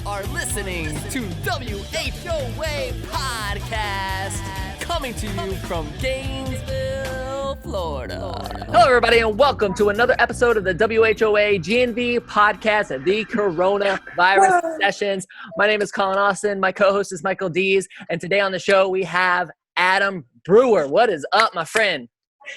are listening to WHOA Podcast, coming to you from Gainesville, Florida. Hello, everybody, and welcome to another episode of the WHOA GNV Podcast, the Coronavirus Sessions. My name is Collin Austin. My co-host is Michael Dees, and today on the show we have Adam Brewer. What is up, my friend?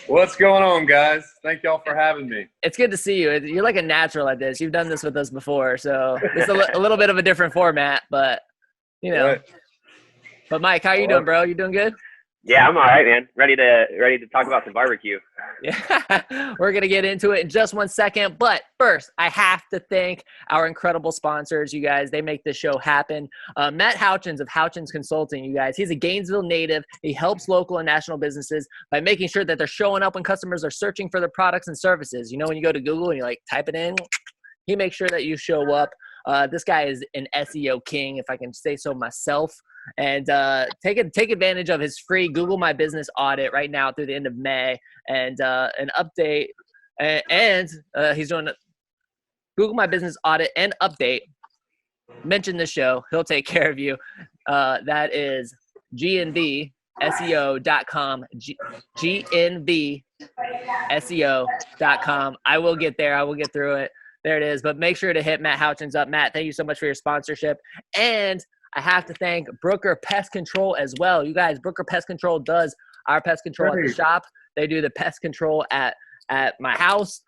What's going on, guys? Thank y'all for having me. It's good to see you. You're like a natural at this. You've done this with us before, so it's a little bit of a different format, but you know. Right. But Mike, how you doing, bro? You doing good? Yeah, I'm all right, man. Ready to talk about some barbecue. Yeah, we're going to get into it in just 1 second. But first, I have to thank our incredible sponsors, you guys. They make this show happen. Matt Houchins of Houchins Consulting, you guys. He's a Gainesville native. He helps local and national businesses by making sure that they're showing up when customers are searching for their products and services. You know, when you go to Google and you type it in, he makes sure that you show up. This guy is an SEO king, if I can say so myself. And take advantage of his free Google My Business audit right now through the end of May, and an update. And he's doing a Google My Business audit and update. Mention the show; he'll take care of you. That is GNVSEO.com. GNVSEO.com. I will get there. I will get through it. There it is. But make sure to hit Matt Houchins up. Matt, thank you so much for your sponsorship. And I have to thank Brooker Pest Control as well. You guys, Brooker Pest Control does our pest control at the shop. They do the pest control at my house.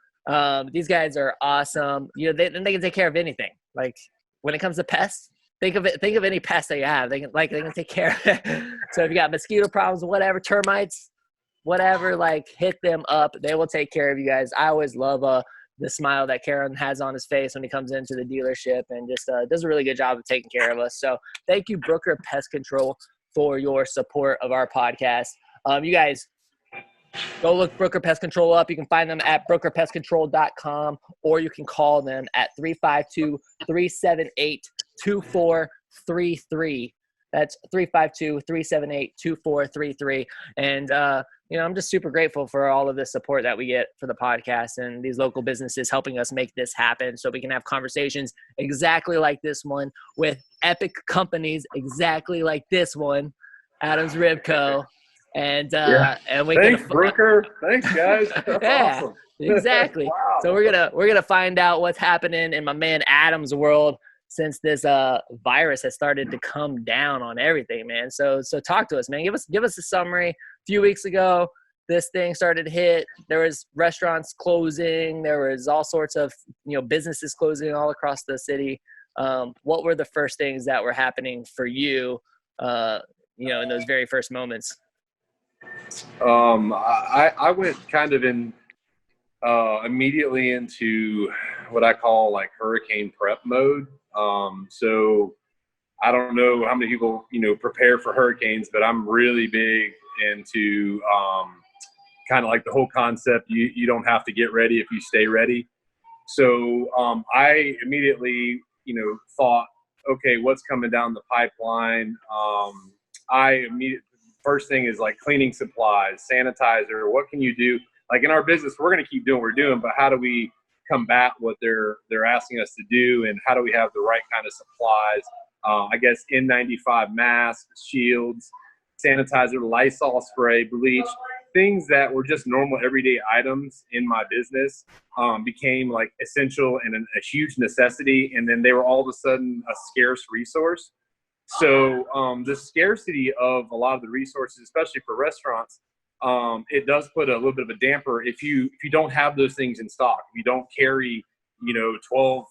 These guys are awesome. You know, they can take care of anything. Like when it comes to pests, think of any pest that you have. They can take care of it. So if you got mosquito problems, whatever, termites, whatever, hit them up. They will take care of you guys. I always love the smile that Karen has on his face when he comes into the dealership, and just does a really good job of taking care of us. So thank you, Brooker Pest Control, for your support of our podcast. You guys, go look Brooker Pest Control up. You can find them at brookerpestcontrol.com, or you can call them at 352-378-2433. That's 352-378-2433. And, I'm just super grateful for all of the support that we get for the podcast and these local businesses helping us make this happen so we can have conversations exactly like this one with epic companies exactly like this one, Adam's Rib Co. And we Thanks, Brooker. Thanks, guys. That's awesome. Exactly. Wow. So we're gonna find out what's happening in my man Adam's world since this virus has started to come down on everything, man. So talk to us, man. Give us a summary. A few weeks ago, this thing started to hit. There was restaurants closing. There was all sorts of businesses closing all across the city. What were the first things that were happening for you, in those very first moments? I went kind of in immediately into what I call hurricane prep mode. So I don't know how many people, prepare for hurricanes, but I'm really big into kind of the whole concept. You don't have to get ready if you stay ready. So I immediately, thought, okay, what's coming down the pipeline? First thing is cleaning supplies, sanitizer. What can you do? In our business, we're going to keep doing what we're doing, but how do we combat what they're asking us to do, and how do we have the right kind of supplies? I guess N95 masks, shields, sanitizer, Lysol spray, bleach, things that were just normal everyday items in my business became essential and a huge necessity, and then they were all of a sudden a scarce resource. So the scarcity of a lot of the resources, especially for restaurants, it does put a little bit of a damper if you don't have those things in stock. If you don't carry 12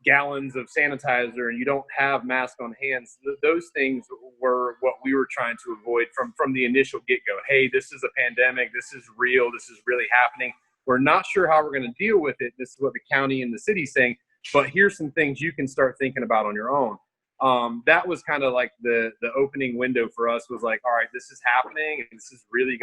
gallons of sanitizer and you don't have masks on hands, those things were what we were trying to avoid from the initial get-go. Hey, this is a pandemic. This is real. This is really happening. We're not sure how we're going to deal with it. This is what the county and the city is saying, but here's some things you can start thinking about on your own. That was kind of the opening window for us was all right, this is happening, and this is really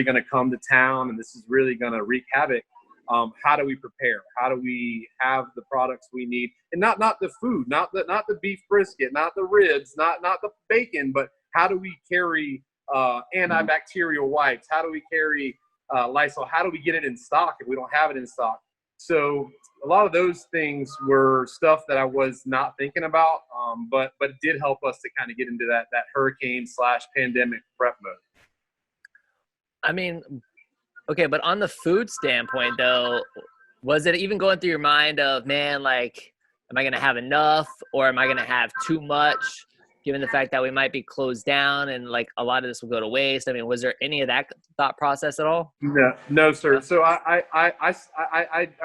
gonna come to town, and this is really gonna wreak havoc. How do we prepare? How do we have the products we need? And not the food, not the beef brisket, not the ribs, not the bacon, but how do we carry antibacterial wipes? How do we carry Lysol? How do we get it in stock if we don't have it in stock? So a lot of those things were stuff that I was not thinking about, but it did help us to kind of get into that hurricane/pandemic prep mode. I mean, okay, but on the food standpoint, though, was it even going through your mind of, man, like, am I going to have enough or am I going to have too much, given the fact that we might be closed down and, like, a lot of this will go to waste? I mean, was there any of that thought process at all? No, sir. So I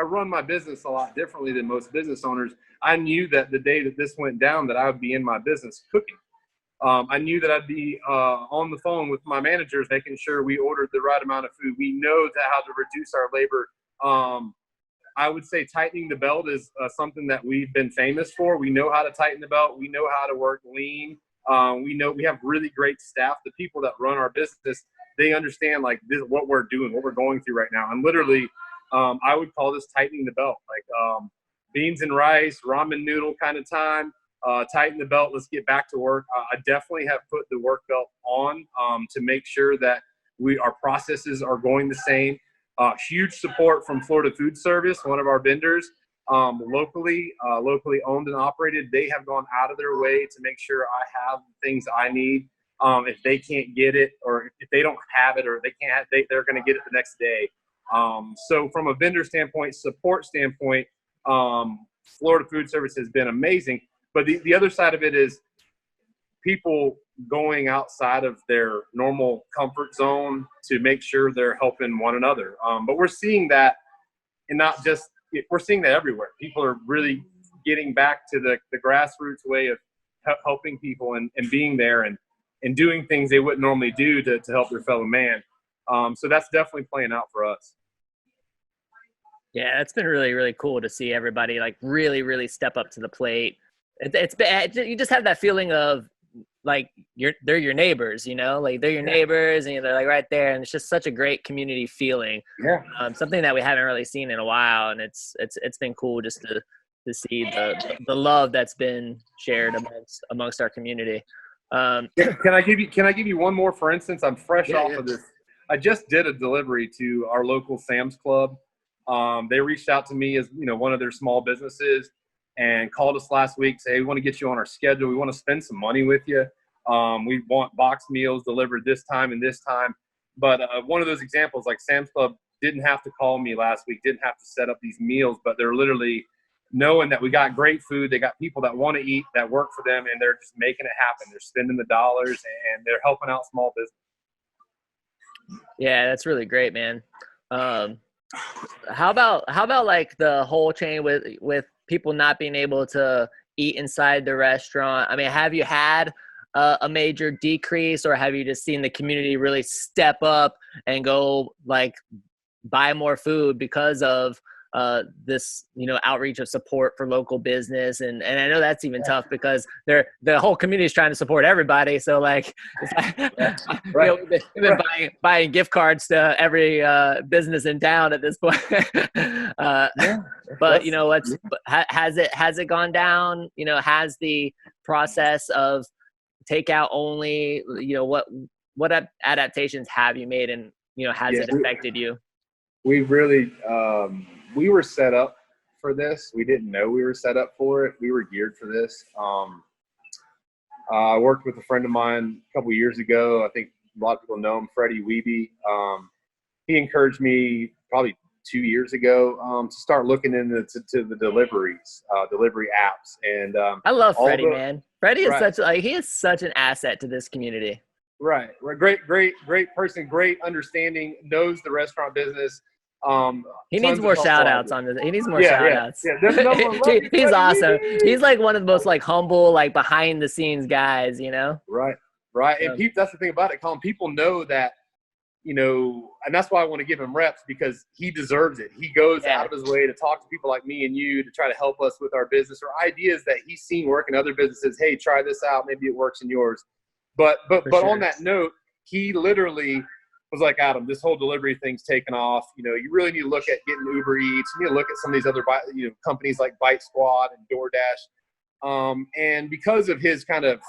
run my business a lot differently than most business owners. I knew that the day that this went down that I would be in my business cooking. I knew that I'd be on the phone with my managers, making sure we ordered the right amount of food. We know how to reduce our labor. I would say tightening the belt is something that we've been famous for. We know how to tighten the belt. We know how to work lean. We know we have really great staff. The people that run our business, they understand like this, what we're doing, what we're going through right now. And literally, I would call this tightening the belt, like beans and rice, ramen noodle kind of time. Tighten the belt. Let's get back to work. I definitely have put the work belt on to make sure that our processes are going the same. Huge support from Florida Food Service, one of our vendors, locally owned and operated. They have gone out of their way to make sure I have the things I need. If they can't get it, or if they don't have it, or they can't, they're going to get it the next day. So from a vendor standpoint, support standpoint, Florida Food Service has been amazing. But the other side of it is people going outside of their normal comfort zone to make sure they're helping one another. But we're seeing that, and not just – we're seeing that everywhere. People are really getting back to the grassroots way of helping people and being there and doing things they wouldn't normally do to help their fellow man. So that's definitely playing out for us. Yeah, it's been really, really cool to see everybody, like, really, really step up to the plate. It's you just have that feeling of like they're your neighbors, you know, like they're your neighbors and they're like right there, and it's just such a great community feeling. Yeah. Something that we haven't really seen in a while, and it's been cool just to see the love that's been shared amongst our community. Can I give you one more? For instance, I'm fresh off of this. I just did a delivery to our local Sam's Club. They reached out to me as one of their small businesses, and called us last week, say, hey, we want to get you on our schedule. We want to spend some money with you. We want box meals delivered this time and this time. But one of those examples, like Sam's Club didn't have to call me last week, didn't have to set up these meals, but they're literally knowing that we got great food. They got people that want to eat, that work for them, and they're just making it happen. They're spending the dollars, and they're helping out small business. Yeah, that's really great, man. How about like the whole chain with people not being able to eat inside the restaurant? I mean, have you had a major decrease, or have you just seen the community really step up and go like buy more food because of this outreach of support for local business? And I know that's even tough because the whole community is trying to support everybody. So like, we've been buying gift cards to every business in town at this point. But has it gone down? Has the process of takeout only, what adaptations have you made, and has it affected you? We really we were set up for this. We didn't know we were set up for it. We were geared for this. I worked with a friend of mine a couple years ago. I think a lot of people know him, Freddie Wiebe. He encouraged me probably 2 years ago to start looking into the deliveries, delivery apps. And I love Freddie, man. Freddie is he is such an asset to this community. Right. Great person, great understanding, knows the restaurant business. He needs more shout outs on this. He needs more shout outs. Yeah, he's awesome. He's like one of the most like humble, like behind the scenes guys, Right. And that's the thing about it, Collin. People know that, and that's why I want to give him reps, because he deserves it. He goes out of his way to talk to people like me and you to try to help us with our business or ideas that he's seen work in other businesses. Hey, try this out. Maybe it works in yours. But on that note, he literally was like, Adam, this whole delivery thing's taken off. You really need to look at getting Uber Eats. You need to look at some of these other companies like Bite Squad and DoorDash. And because of his kind of,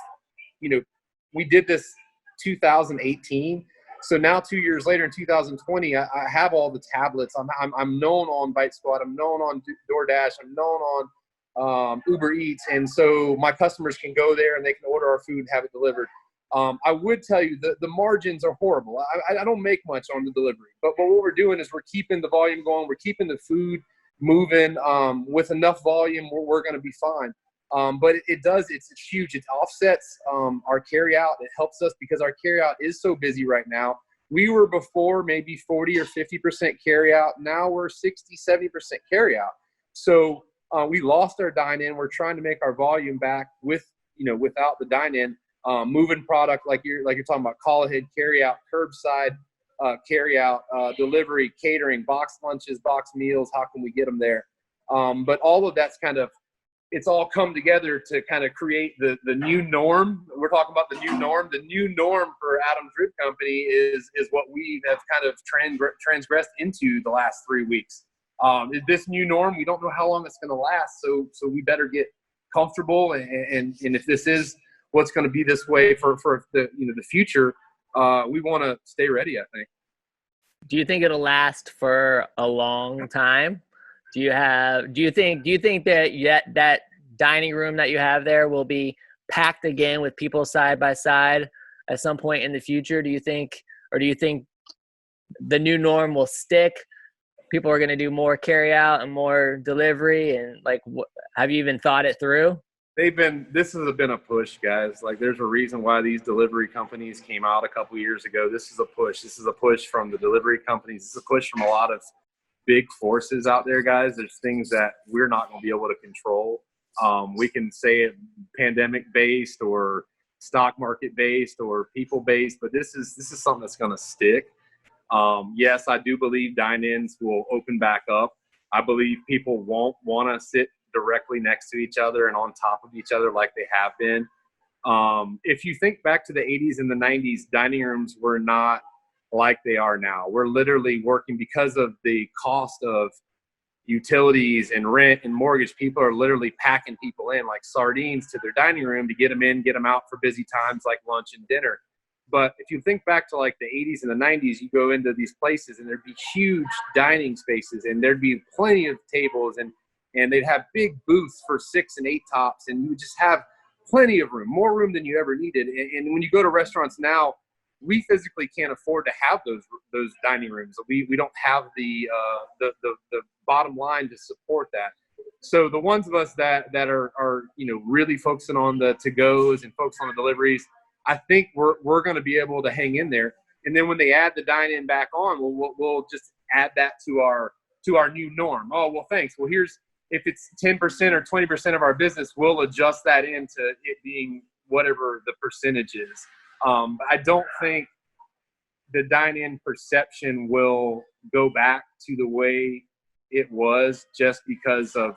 we did this 2018. So now 2 years later in 2020, I have all the tablets. I'm known on Bite Squad. I'm known on DoorDash. I'm known on Uber Eats. And so my customers can go there and they can order our food and have it delivered. I would tell you the margins are horrible. I don't make much on the delivery, but what we're doing is we're keeping the volume going. We're keeping the food moving. With enough volume, we're going to be fine. But it's huge. It offsets our carryout. It helps us because our carryout is so busy right now. We were before maybe 40 or 50% carryout. Now we're 60, 70% carryout. So we lost our dine-in. We're trying to make our volume back without the dine-in. Moving product like you're talking about, call ahead, carry out, curbside, carry out, delivery, catering, box lunches, box meals. How can we get them there? But all of that's it's all come together to kind of create the new norm. We're talking about the new norm. The new norm for Adam's Rib Company is what we have kind of transgressed into the last 3 weeks. This new norm, we don't know how long it's going to last. So we better get comfortable. And if this is what's going to be this way for the future, we want to stay ready, I think. Do you think it'll last for a long time? Do you think that dining room that you have there will be packed again with people side by side at some point in the future? Do you think the new norm will stick? People are going to do more carry out and more delivery, and have you even thought it through? This has been a push, guys. Like, there's a reason why these delivery companies came out a couple years ago. This is a push. This is a push from the delivery companies. This is a push from a lot of big forces out there, guys. There's things that we're not going to be able to control. We can say it pandemic based or stock market based or people based, but this is something that's going to stick. Yes, I do believe dine-ins will open back up. I believe people won't want to sit directly next to each other and on top of each other like they have been. If you think back to the 80s and the 90s, dining rooms were not like they are now. We're literally working because of the cost of utilities and rent and mortgage. People are literally packing people in like sardines to their dining room to get them in, get them out for busy times like lunch and dinner. But if you think back to like the 80s and the 90s, you go into these places and there'd be huge dining spaces and there'd be plenty of tables and they'd have big booths for 6 and 8 tops, and you would just have plenty of room, more room than you ever needed. And when you go to restaurants now, we physically can't afford to have those dining rooms. We don't have the bottom line to support that. So the ones of us that are really focusing on the to-goes and focusing on the deliveries, I think we're going to be able to hang in there. And then when they add the dine-in back on, we'll just add that to our new norm. Oh, well, thanks. Well, if it's 10% or 20% of our business, we'll adjust that into it being whatever the percentage is. I don't think the dine-in perception will go back to the way it was just because of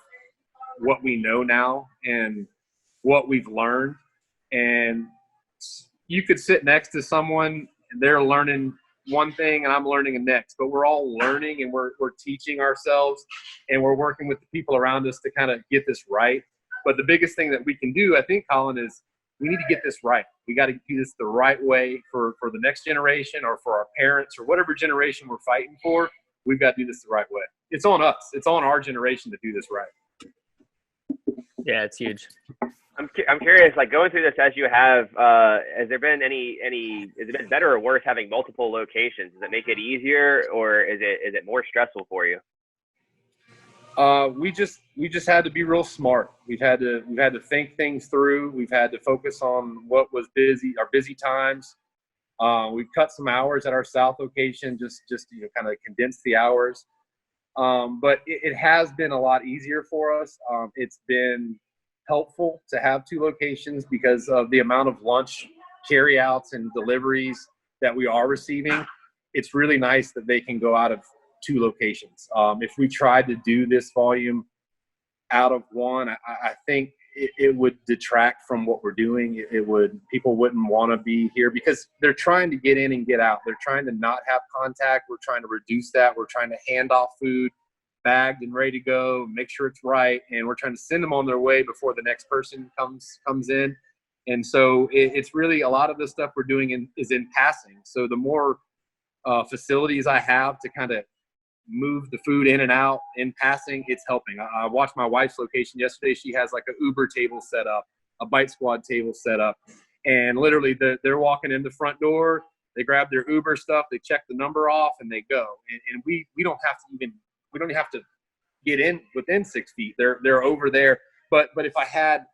what we know now and what we've learned. And you could sit next to someone and they're learning one thing and I'm learning the next, but we're all learning and we're teaching ourselves and we're working with the people around us to kind of get this right. But the biggest thing that we can do, I think, Collin, is we need to get this right. We got to do this the right way for the next generation or for our parents or whatever generation we're fighting for. We've got to do this the right way. It's on us. It's on our generation to do this right. Yeah, it's huge. I'm curious, like going through this as you have, has there been has it been better or worse having multiple locations? Does it make it easier or is it more stressful for you? We just had to be real smart. We've had to think things through. We've had to focus on what was our busy times. We've cut some hours at our south location, just kind of condense the hours. But it has been a lot easier for us. It's been helpful to have 2 locations because of the amount of lunch carryouts and deliveries that we are receiving. It's really nice that they can go out of 2 locations. If we tried to do this volume out of one, I think it would detract from what we're doing. People wouldn't want to be here because they're trying to get in and get out. They're trying to not have contact. We're trying to reduce that. We're trying to hand off food bagged and ready to go, make sure it's right, and we're trying to send them on their way before the next person comes in. And so it's really a lot of the stuff we're doing is in passing. So the more facilities I have to kind of move the food in and out in passing, it's helping. I watched my wife's location yesterday. She has like an Uber table set up, a Bite Squad table set up, and literally they're walking in the front door, they grab their Uber stuff, they check the number off, and they go. And we don't have to get in within 6 feet. They're over there. But if I had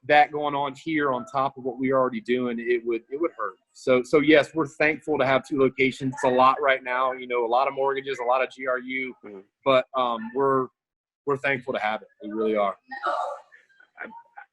that going on here on top of what we're already doing, it would hurt. So yes, we're thankful to have 2 locations. It's a lot right now, a lot of mortgages, a lot of GRU, but we're thankful to have it. We really are.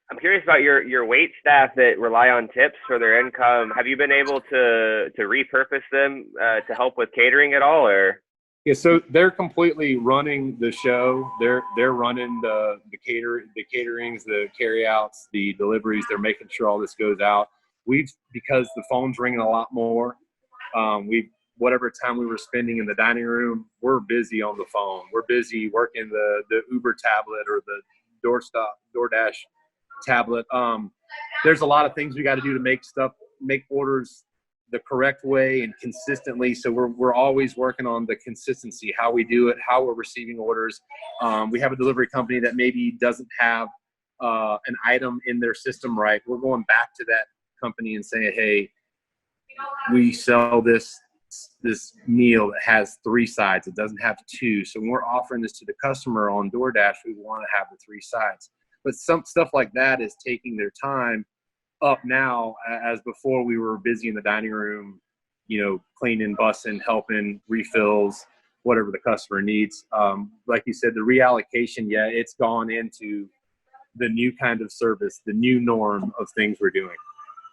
I'm curious about your wait staff that rely on tips for their income. Have you been able to repurpose them to help with catering at all, or? Yeah, so they're completely running the show. They're running the caterings, the carryouts, the deliveries. They're making sure all this goes out. Because the phone's ringing a lot more. Whatever time we were spending in the dining room, we're busy on the phone. We're busy working the Uber tablet or the DoorDash tablet. There's a lot of things we got to do to make orders the correct way and consistently. So we're always working on the consistency, how we do it, how we're receiving orders. We have a delivery company that maybe doesn't have an item in their system right. We're going back to that company and saying, hey, we sell this meal that has 3 sides. It doesn't have 2. So when we're offering this to the customer on DoorDash, we want to have the 3 sides. But some stuff like that is taking their time up now, as before we were busy in the dining room, cleaning, bussing, helping, refills, whatever the customer needs. Like you said, the reallocation, it's gone into the new kind of service, the new norm of things we're doing.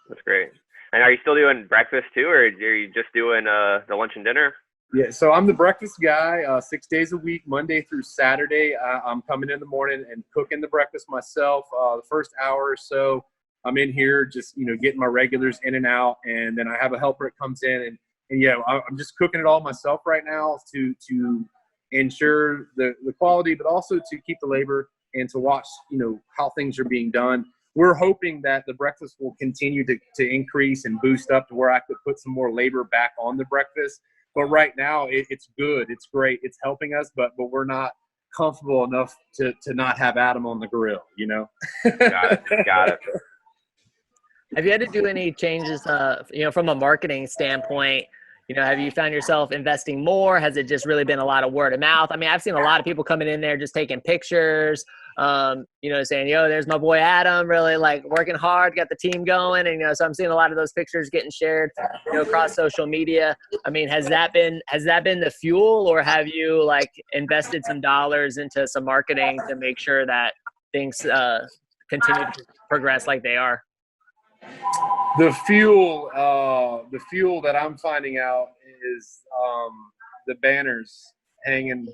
That's great. And are you still doing breakfast too, or are you just doing the lunch and dinner? Yeah, so I'm the breakfast guy, 6 days a week, Monday through Saturday. I'm coming in the morning and cooking the breakfast myself. The first hour or so, I'm in here just, getting my regulars in and out. And then I have a helper that comes in and I'm just cooking it all myself right now to ensure the quality, but also to keep the labor and to watch, how things are being done. We're hoping that the breakfast will continue to increase and boost up to where I could put some more labor back on the breakfast. But right now it's good. It's great. It's helping us, but we're not comfortable enough to not have Adam on the grill, Got it. Have you had to do any changes, from a marketing standpoint? Have you found yourself investing more? Has it just really been a lot of word of mouth? I mean, I've seen a lot of people coming in there just taking pictures, saying, there's my boy Adam, really like working hard, got the team going. And, so I'm seeing a lot of those pictures getting shared, across social media. I mean, has that been the fuel, or have you like invested some dollars into some marketing to make sure that things continue to progress like they are? The fuel that I'm finding out is the banners hanging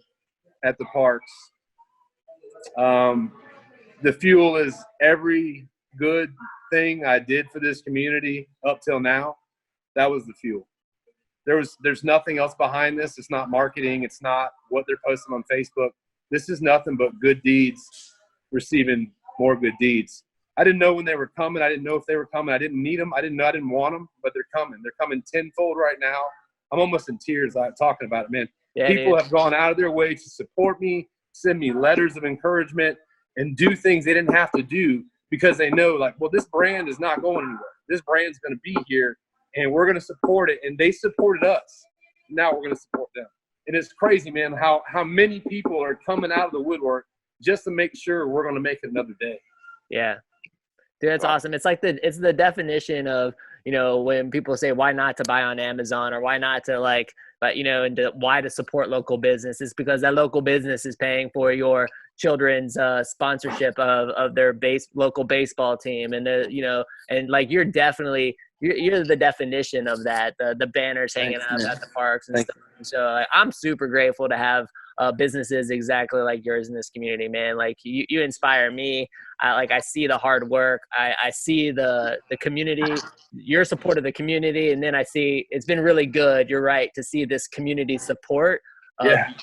at the parks. The fuel is every good thing I did for this community up till now. That was the fuel. There's nothing else behind this. It's not marketing. It's not what they're posting on Facebook. This is nothing but good deeds receiving more good deeds. I didn't know when they were coming. I didn't know if they were coming. I didn't need them. I didn't want them, but they're coming. They're coming tenfold right now. I'm almost in tears talking about it, man. Yeah, people have gone out of their way to support me, send me letters of encouragement, and do things they didn't have to do because they know, like, well, this brand is not going anywhere. This brand's going to be here, and we're going to support it. And they supported us. Now we're going to support them. And it's crazy, man, how many people are coming out of the woodwork just to make sure we're going to make it another day. Yeah. Dude, that's awesome. It's like it's the definition of, when people say why not to buy on Amazon, or why not to why to support local business, is because that local business is paying for your children's sponsorship of their local baseball team. And and like, you're definitely, you're the definition of that, the banners hanging up at the parks and stuff. So I'm super grateful to have businesses exactly like yours in this community, man. Like you inspire me. I see the hard work. I see the community, your support of the community. And then I see, it's been really good. You're right, to see this community support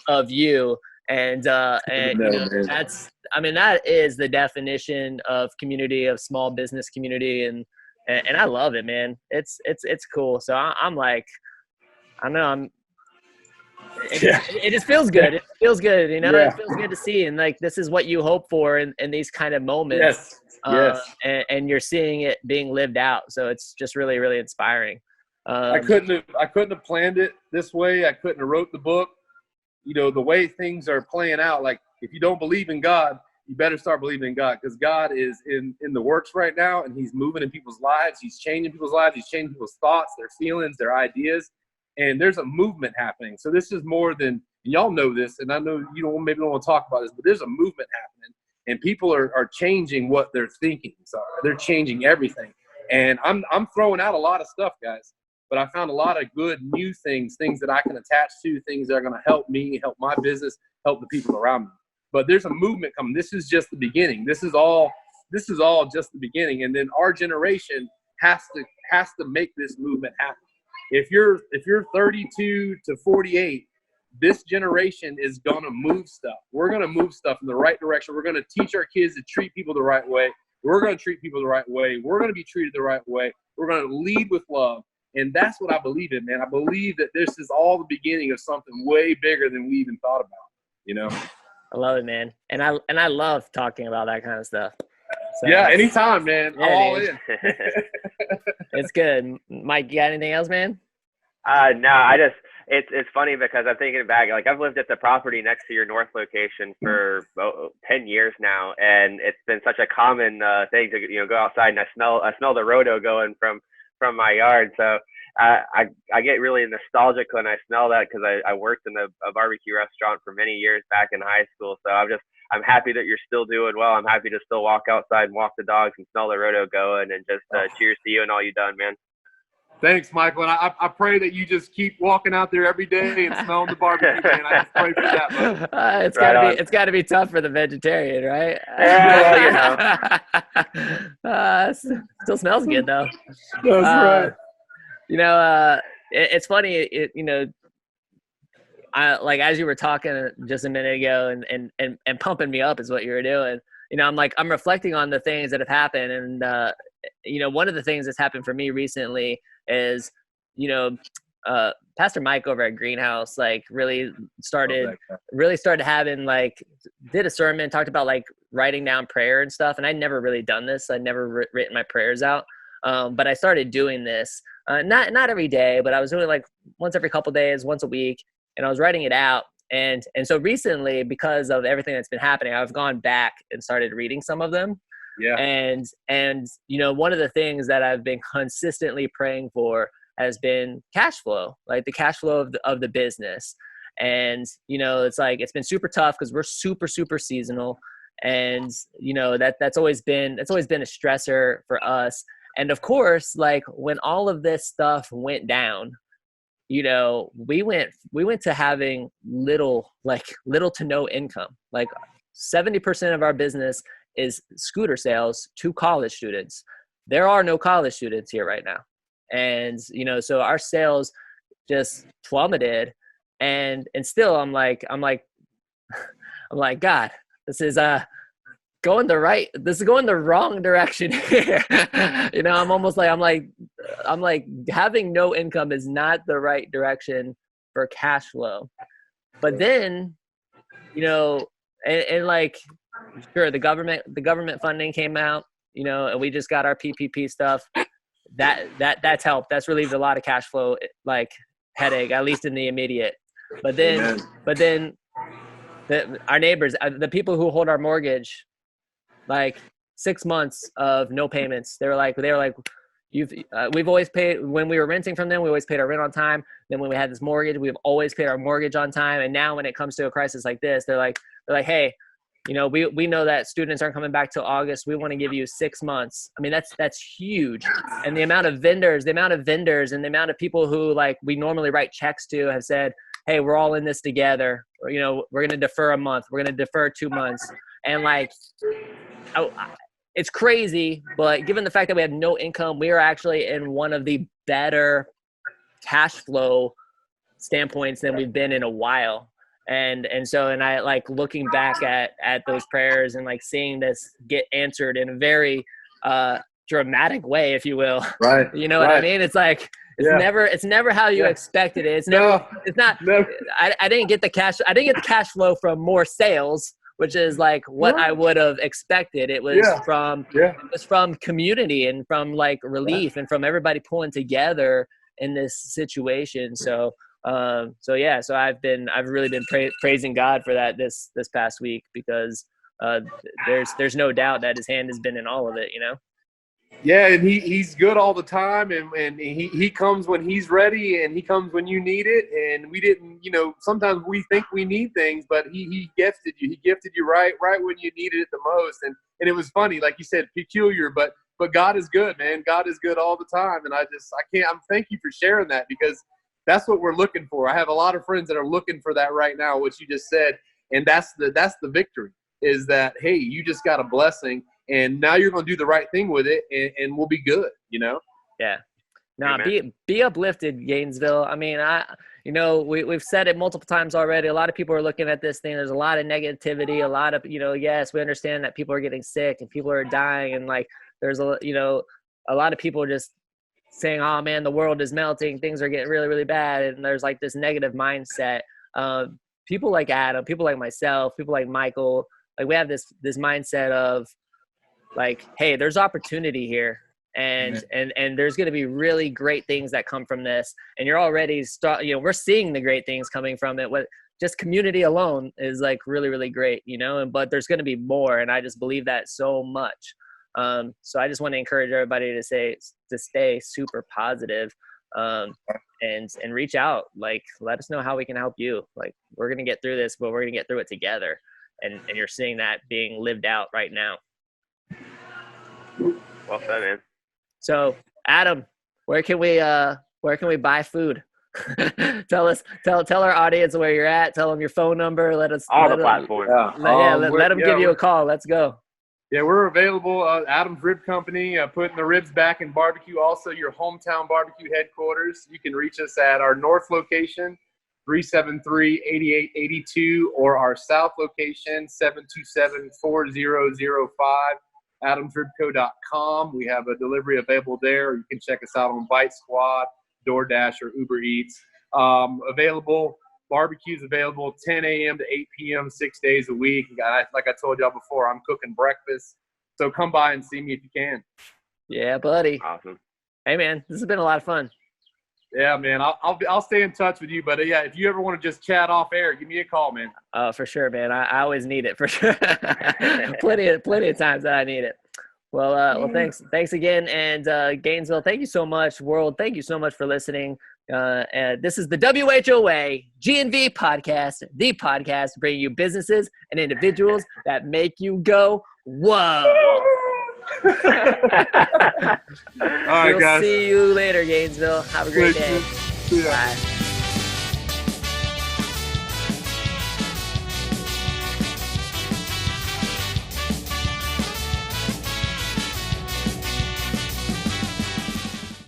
of you. And that is the definition of community, of small business community. And I love it, man. It's cool. So I'm like, I know it just feels good. It feels good, you know. Yeah. It feels good to see, and like this is what you hope for in these kind of moments. Yes. And you're seeing it being lived out, so it's just really, really inspiring. I couldn't have planned it this way. I couldn't have wrote the book. You know, the way things are playing out, like if you don't believe in God, you better start believing in God, because God is in the works right now, and he's moving in people's lives. He's changing people's lives. He's changing people's thoughts, their feelings, their ideas, and there's a movement happening. So this is more than, y'all know this, and I know you don't maybe don't want to talk about this, but there's a movement happening, and people are changing what they're thinking. So they're changing everything. And I'm throwing out a lot of stuff, guys, but I found a lot of good new things that I can attach to, things that are going to help me, help my business, help the people around me. But there's a movement coming. This is just the beginning. This is all just the beginning. And then our generation has to make this movement happen. If you're 32 to 48, this generation is going to move stuff. We're going to move stuff in the right direction. We're going to teach our kids to treat people the right way. We're going to treat people the right way. We're going to be treated the right way. We're going to lead with love. And that's what I believe in, man. I believe that this is all the beginning of something way bigger than we even thought about, you know? I love it, man. And I love talking about that kind of stuff. So, yeah, anytime, man. Yeah, I'm all dude. in. It's good. Mike, you got anything else, man? No, it's funny because I'm thinking back, like I've lived at the property next to your north location for 10 years now, and it's been such a common thing to go outside and I smell the roto going from my yard. So I get really nostalgic when I smell that, because I worked in a barbecue restaurant for many years back in high school. So I'm happy that you're still doing well. I'm happy to still walk outside and walk the dogs and smell the roto going, and just cheers to you and all you've done, man. Thanks, Michael. And I pray that you just keep walking out there every day and smelling the barbecue, man. I just pray for that, buddy. It's gotta be tough for the vegetarian, right? Yeah, Still smells good though. That's right. It's funny. I like, as you were talking just a minute ago and pumping me up is what you were doing. I'm reflecting on the things that have happened, and one of the things that's happened for me recently is, Pastor Mike over at Greenhouse, like really started having, like, did a sermon, talked about like writing down prayer and stuff. And I'd never really done this. I'd never written my prayers out. But I started doing this, not every day, but I was doing it like once every couple days, once a week. And I was writing it out. And so recently, because of everything that's been happening, I've gone back and started reading some of them. Yeah. And one of the things that I've been consistently praying for has been cash flow, like the cash flow of the business. And, it's like, it's been super tough because we're super, super seasonal. And, that's always been a stressor for us. And of course, like when all of this stuff went down, we went to having little to no income. Like 70% of our business is scooter sales to college students. There are no college students here right now. And, so our sales just plummeted, and still I'm like, God, this is going the wrong direction here. I'm like having no income is not the right direction for cash flow. But then, and like, sure, the government funding came out, and we just got our PPP stuff. That's helped. That's relieved a lot of cash flow, like headache, at least in the immediate. But then our neighbors, the people who hold our mortgage, like 6 months of no payments. They were like, we've always paid, when we were renting from them, we always paid our rent on time. Then when we had this mortgage, we've always paid our mortgage on time. And now when it comes to a crisis like this, they're like, hey, we know that students aren't coming back till August. We want to give you 6 months. I mean, that's huge. And the amount of vendors and the amount of people who, like, we normally write checks to have said, hey, we're all in this together. Or, we're going to defer a month. We're going to defer 2 months. And like, it's crazy, but given the fact that we have no income, we are actually in one of the better cash flow standpoints than we've been in a while. And I like looking back at those prayers and like seeing this get answered in a very dramatic way, if you will. Right. What I mean? It's like, It's never how you expected it. It's never. It's not. I didn't get the cash. I didn't get the cash flow from more sales, which is like what I would have expected. It was from community and from like relief and from everybody pulling together in this situation. So I've really been praising God for that this past week, because there's no doubt that his hand has been in all of it, you know? Yeah, and he's good all the time, and he comes when he's ready, and he comes when you need it. And we didn't, sometimes we think we need things, but he gifted you. He gifted you right when you needed it the most. And it was funny, like you said, peculiar, but God is good, man. God is good all the time. And thank you for sharing that, because that's what we're looking for. I have a lot of friends that are looking for that right now, what you just said. And that's the victory, is that, hey, you just got a blessing, and now you're going to do the right thing with it, and we'll be good, Yeah. No, be uplifted, Gainesville. I mean, we've said it multiple times already. A lot of people are looking at this thing. There's a lot of negativity, a lot of, yes, we understand that people are getting sick and people are dying. And like, there's a lot of people just saying, oh man, the world is melting. Things are getting really, really bad. And there's like this negative mindset. People like Adam, people like myself, people like Michael, like we have this mindset of like, hey, there's opportunity here. And there's going to be really great things that come from this. And you're already we're seeing the great things coming from it. What just community alone is like really, really great, but there's going to be more. And I just believe that so much. So I just want to encourage everybody to stay super positive, and reach out, like, let us know how we can help you. Like, we're going to get through this, but we're going to get through it together. And you're seeing that being lived out right now. Well said, man. So, Adam, where can we buy food? tell our audience where you're at. Tell them your phone number. Let us all the platforms. Let them give you a call. Let's go. Yeah, we're available. Adam's Rib Company, putting the ribs back in barbecue. Also, your hometown barbecue headquarters. You can reach us at our north location, 373-8882, or our south location, 727-4005. AdamsRibco.com. We have a delivery available there. You can check us out on Bite Squad, DoorDash, or Uber Eats. Available. Barbecue's available 10 a.m. to 8 p.m. 6 days a week. Like I told y'all before, I'm cooking breakfast. So come by and see me if you can. Yeah, buddy. Awesome. Hey, man, this has been a lot of fun. Yeah, man. I'll stay in touch with you. But, yeah, if you ever want to just chat off air, give me a call, man. For sure, man. I always need it, for sure. plenty of times that I need it. Well, thanks again. And Gainesville, thank you so much. World, thank you so much for listening. And this is the WHOA GNV podcast, the podcast bringing you businesses and individuals that make you go, whoa. All right, we'll guys. See you later, Gainesville. Have a great day. See ya. Bye.